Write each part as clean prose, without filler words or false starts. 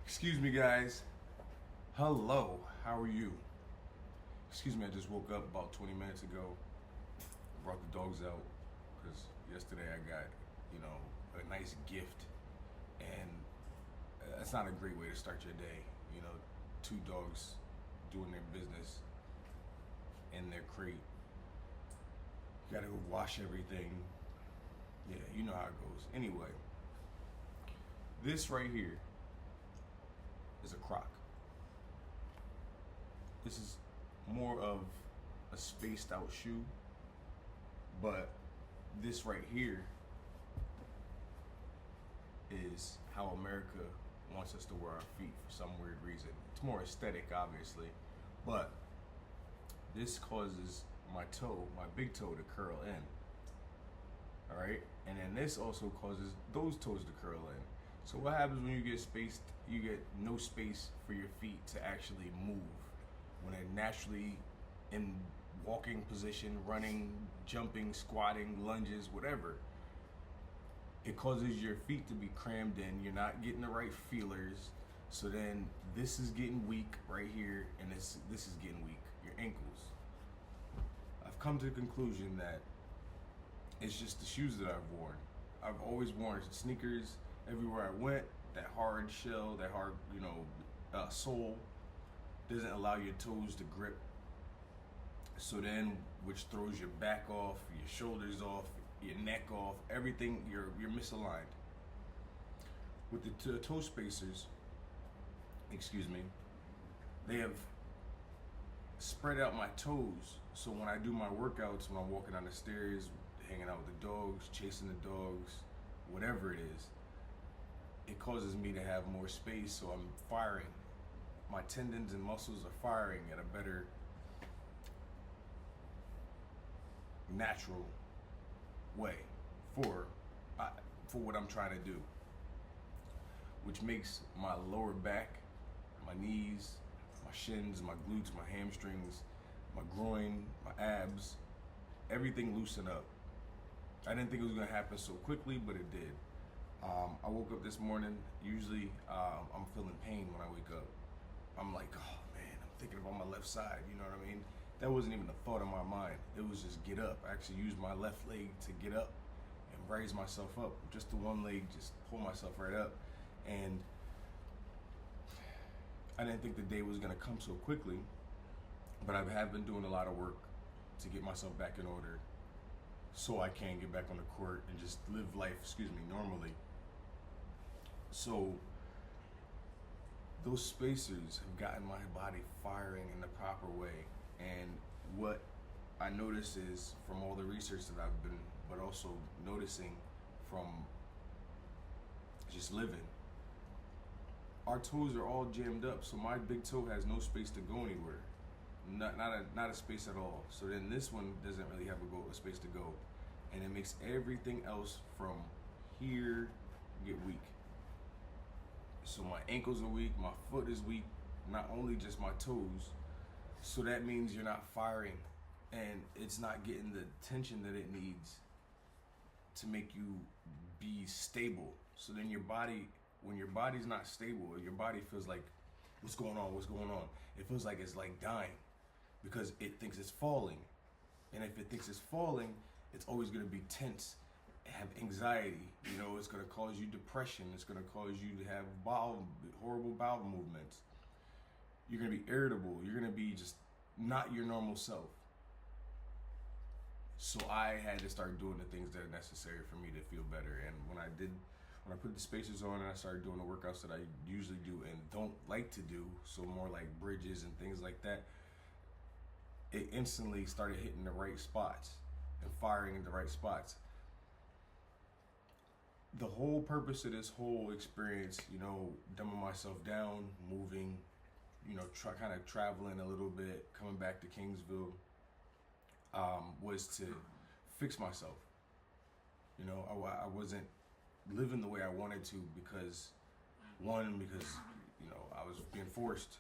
Excuse me, guys. Hello, how are you? Excuse me, I just woke up about 20 minutes ago. Brought the dogs out because yesterday I got, a nice gift. And that's not a great way to start your day. Two dogs doing their business in their crate. You gotta go wash everything. Yeah, you know how it goes. Anyway, this right here is a crock. This is more of a spaced out shoe, but this right here is how America wants us to wear our feet for some weird reason. It's more aesthetic, obviously, but this causes my toe, my big toe, to curl in. All right, and then this also causes those toes to curl in. So what happens when you get spaced? You get no space for your feet to actually move when they're naturally in walking position, running, jumping, squatting, lunges, whatever. It causes your feet to be crammed in. You're not getting the right feelers. So then this is getting weak right here, and this is getting weak, your ankles. I've come to the conclusion that it's just the shoes that I've worn. I've always worn sneakers everywhere I went. That hard shell, that hard, sole doesn't allow your toes to grip. So then, which throws your back off, your shoulders off, your neck off, everything, you're misaligned. With the toe spacers, they have spread out my toes. So when I do my workouts, when I'm walking down the stairs, hanging out with the dogs, chasing the dogs, whatever it is, it causes me to have more space, so I'm firing. My tendons and muscles are firing at a better natural way for what I'm trying to do, which makes my lower back, my knees, my shins, my glutes, my hamstrings, my groin, my abs, everything loosen up. I didn't think it was gonna happen so quickly, but it did. I woke up this morning. Usually I'm feeling pain when I wake up. I'm like, oh man, I'm thinking about my left side, you know what I mean? That wasn't even a thought in my mind. It was just get up. I actually used my left leg to get up and raise myself up. Just the one leg, just pull myself right up. And I didn't think the day was gonna come so quickly, but I have been doing a lot of work to get myself back in order so I can get back on the court and just live life, normally. So those spacers have gotten my body firing in the proper way. And what I notice is, from all the research that I've been, but also noticing from just living, our toes are all jammed up. So my big toe has no space to go anywhere. Not a space at all. So then this one doesn't really have a space to go. And it makes everything else from here get weak. So my ankles are weak, my foot is weak, not only just my toes. So that means you're not firing, and it's not getting the tension that it needs to make you be stable. So then your body, when your body's not stable, your body feels like, what's going on? It feels like it's like dying because it thinks it's falling. And if it thinks it's falling, it's always gonna be tense, have anxiety, it's gonna cause you depression, it's gonna cause you to have horrible bowel movements. You're gonna be irritable, you're gonna be just not your normal self. So I had to start doing the things that are necessary for me to feel better. And when I put the spacers on and I started doing the workouts that I usually do and don't like to do, so more like bridges and things like that, it instantly started hitting the right spots and firing in the right spots. The whole purpose of this whole experience, dumbing myself down, moving, kind of traveling a little bit, coming back to Kingsville, was to fix myself. I wasn't living the way I wanted to because I was being forced,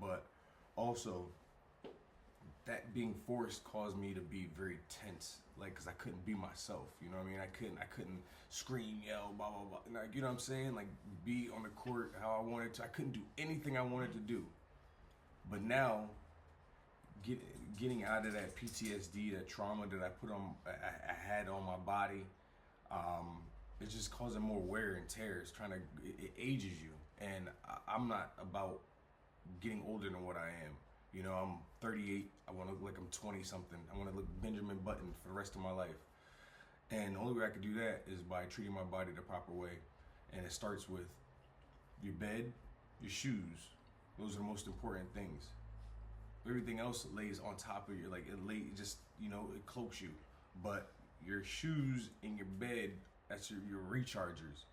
but also that being forced caused me to be very tense, like, because I couldn't be myself. You know what I mean? I couldn't scream, yell, blah blah blah. Like, you know what I'm saying? Like, be on the court how I wanted to. I couldn't do anything I wanted to do. But now, getting out of that PTSD, that trauma that I had on my body, it's just causing more wear and tear. It's it ages you, and I'm not about getting older than what I am. You know, I'm 38. I want to look like I'm 20 something. I want to look Benjamin Button for the rest of my life. And the only way I could do that is by treating my body the proper way. And it starts with your bed, your shoes. Those are the most important things. Everything else lays on top of you. Like, it just, you know, it cloaks you. But your shoes and your bed, that's your rechargers.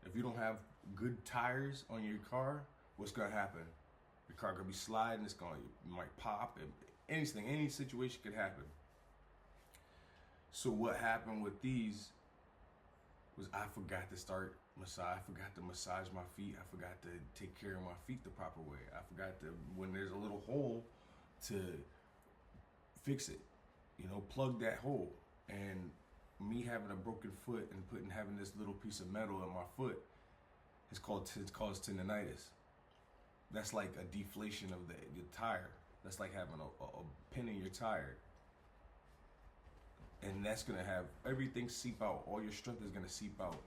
If you don't have good tires on your car, what's gonna happen? Your car gonna be sliding. It might pop. Any situation could happen. So what happened with these was I forgot to start massage. I forgot to massage my feet. I forgot to take care of my feet the proper way. I forgot to, when there's a little hole, to fix it. You know, plug that hole. And me having a broken foot and having this little piece of metal in my foot, it's caused tendonitis. That's like a deflation of your tire. That's like having a pin in your tire. And that's gonna have everything seep out. All your strength is gonna seep out.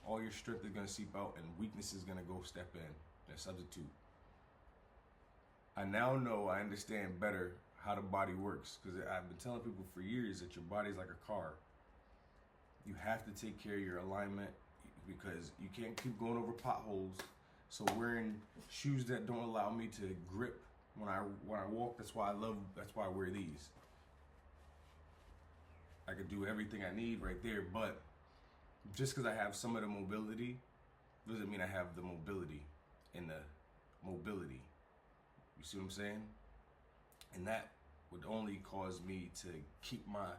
All your strength is gonna seep out, and weakness is gonna go step in and substitute. I now know, I understand better how the body works, because I've been telling people for years that your body's like a car. You have to take care of your alignment, because you can't keep going over potholes. So wearing shoes that don't allow me to grip when I walk, that's why I wear these. I could do everything I need right there, but just because I have some of the mobility doesn't mean I have the mobility in the mobility. You see what I'm saying? And that would only cause me to keep my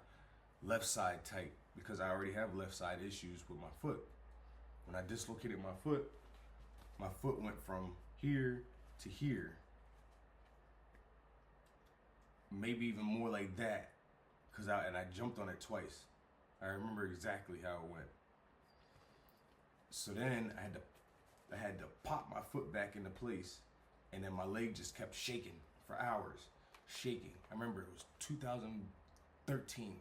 left side tight, because I already have left side issues with my foot. When I dislocated my foot went from here to here. Maybe even more like that, because I jumped on it twice. I remember exactly how it went. So then I had to pop my foot back into place, and then my leg just kept shaking for hours, shaking. I remember it was 2013.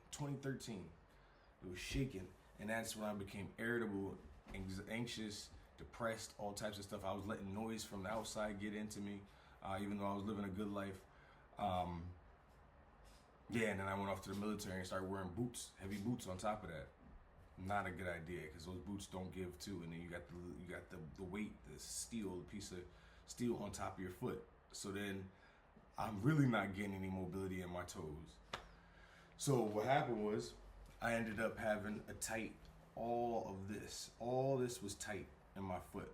It was shaking, and that's when I became irritable, anxious, depressed, all types of stuff. I was letting noise from the outside get into me, even though I was living a good life. And then I went off to the military and started wearing boots, heavy boots on top of that. Not a good idea, because those boots don't give too, and then you got the weight, the piece of steel on top of your foot. So then I'm really not getting any mobility in my toes. So what happened was I ended up having a tight, all this was tight in my foot,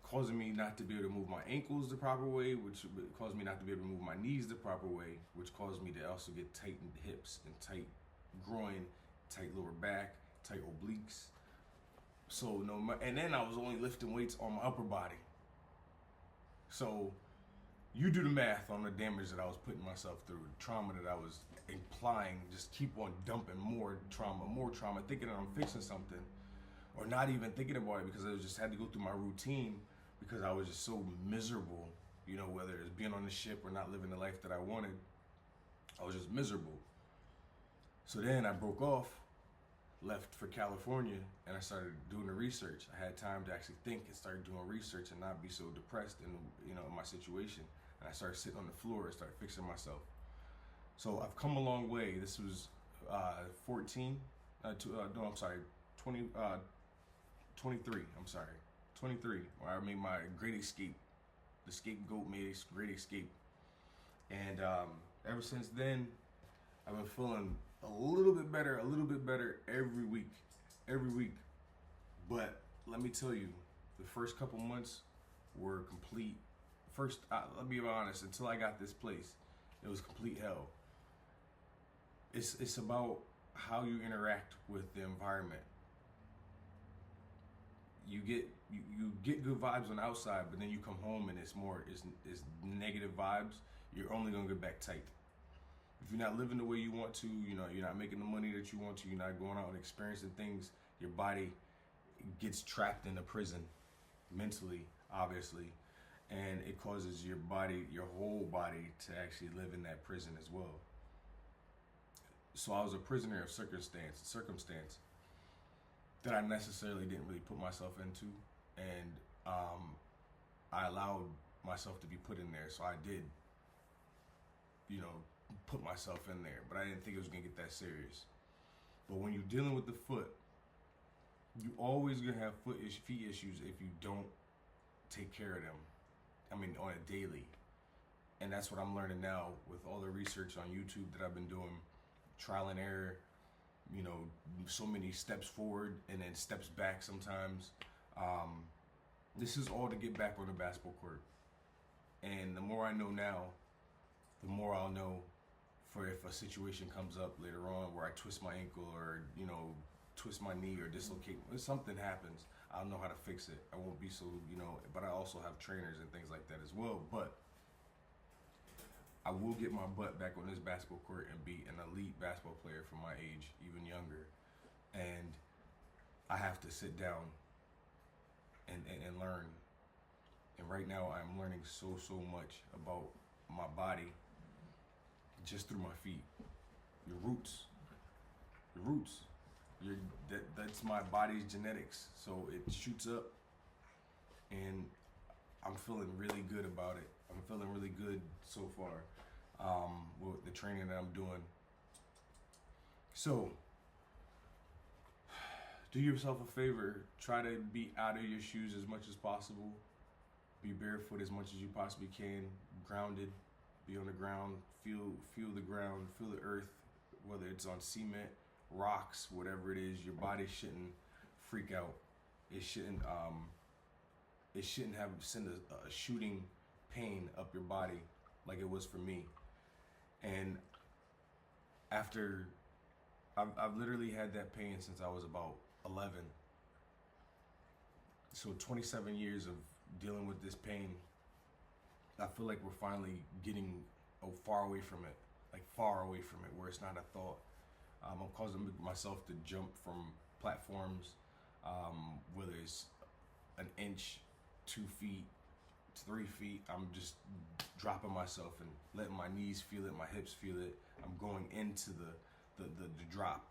causing me not to be able to move my ankles the proper way, which caused me not to be able to move my knees the proper way, which caused me to also get tightened hips and tight groin, tight lower back, tight obliques. So and then I was only lifting weights on my upper body. So you do the math on the damage that I was putting myself through, the trauma that I was implying, just keep on dumping more trauma, thinking that I'm fixing something, or not even thinking about it, because I just had to go through my routine, because I was just so miserable, you know, whether it's being on the ship or not living the life that I wanted. I was just miserable. So then I broke off, left for California, and I started doing the research. I had time to actually think and start doing research and not be so depressed in my situation. And I started sitting on the floor and started fixing myself. So I've come a long way. This was 23, where I made my great escape. The scapegoat made a great escape. And ever since then, I've been feeling a little bit better every week. But let me tell you, the first couple months were complete. Let me be honest, until I got this place, it was complete hell. It's about how you interact with the environment. You get good vibes on the outside, but then you come home and it's negative vibes. you're only gonna get back tight. If you're not living the way you want to, you know, you're not making the money that you want to, you're not going out and experiencing things, your body gets trapped in a prison mentally, obviously, and it causes your body, your whole body, to actually live in that prison as well. So I was a prisoner of circumstance that I necessarily didn't really put myself into, and I allowed myself to be put in there. So I did, you know, put myself in there, but I didn't think it was gonna get that serious. But when you're dealing with the foot, you always gonna have feet issues if you don't take care of them. I mean, on a daily. And that's what I'm learning now with all the research on YouTube that I've been doing, trial and error, you know, so many steps forward and then steps back sometimes. This is all to get back on the basketball court. And the more I know now, the more I'll know for if a situation comes up later on where I twist my ankle or, you know, twist my knee or dislocate, if something happens, I'll know how to fix it. I won't be so, you know, but I also have trainers and things like that as well. But I will get my butt back on this basketball court and be an elite basketball player for my age, even younger. And I have to sit down and learn. And right now I'm learning so much about my body just through my feet. Your roots. That's my body's genetics. So it shoots up and I'm feeling really good about it. I'm feeling really good so far with the training that I'm doing. So do yourself a favor. Try to be out of your shoes as much as possible. Be barefoot as much as you possibly can. Grounded. Be on the ground. Feel the ground. Feel the earth. Whether it's on cement, rocks, whatever it is, your body shouldn't freak out. It shouldn't send a shooting pain up your body like it was for me. And after I've literally had that pain since I was about 11. So 27 years of dealing with this pain. I feel like we're finally getting far away from it, where it's not a thought. I'm causing myself to jump from platforms, whether it's an inch, 2 feet, 3 feet. I'm just dropping myself and letting my knees feel it, my hips feel it. I'm going into the drop,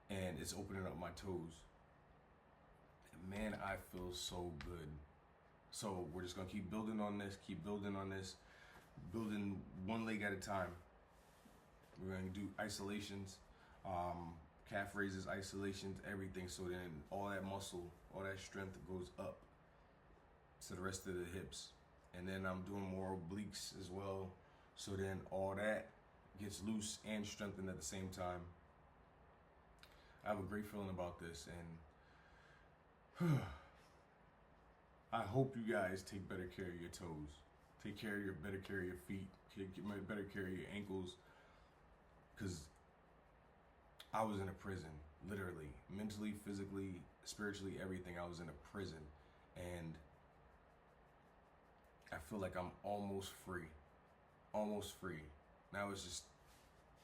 and it's opening up my toes. And man, I feel so good. So we're just gonna keep building on this, building one leg at a time. We're gonna do isolations, calf raises, isolations, everything. So then all that muscle, all that strength goes up to the rest of the hips. And then I'm doing more obliques as well. So then all that gets loose and strengthened at the same time. I have a great feeling about this, and I hope you guys take better care of your toes. Better care of your feet. Get better care of your ankles. Because I was in a prison, literally. Mentally, physically, spiritually, everything. I was in a prison. And I feel like I'm almost free. Now it's just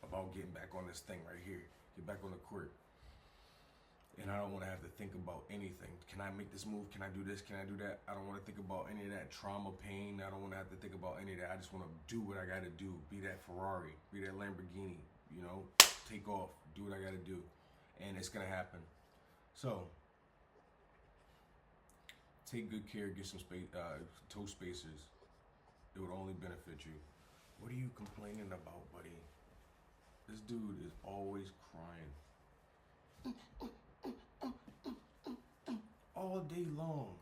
about getting back on this thing right here. Get back on the court. And I don't want to have to think about anything. Can I make this move? Can I do this? Can I do that? I don't want to think about any of that trauma, pain. I don't want to have to think about any of that. I just want to do what I got to do. Be that Ferrari. Be that Lamborghini. You know, take off. Do what I got to do. And it's going to happen. So, take good care. Get some toe spacers. It would only benefit you. What are you complaining about, buddy? This dude is always crying. All day long.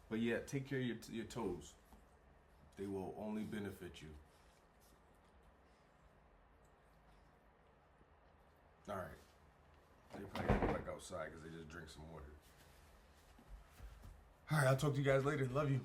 But yeah, take care of your toes. They will only benefit you. All right. They probably gotta go back outside because they just drink some water. All right, I'll talk to you guys later. Love you.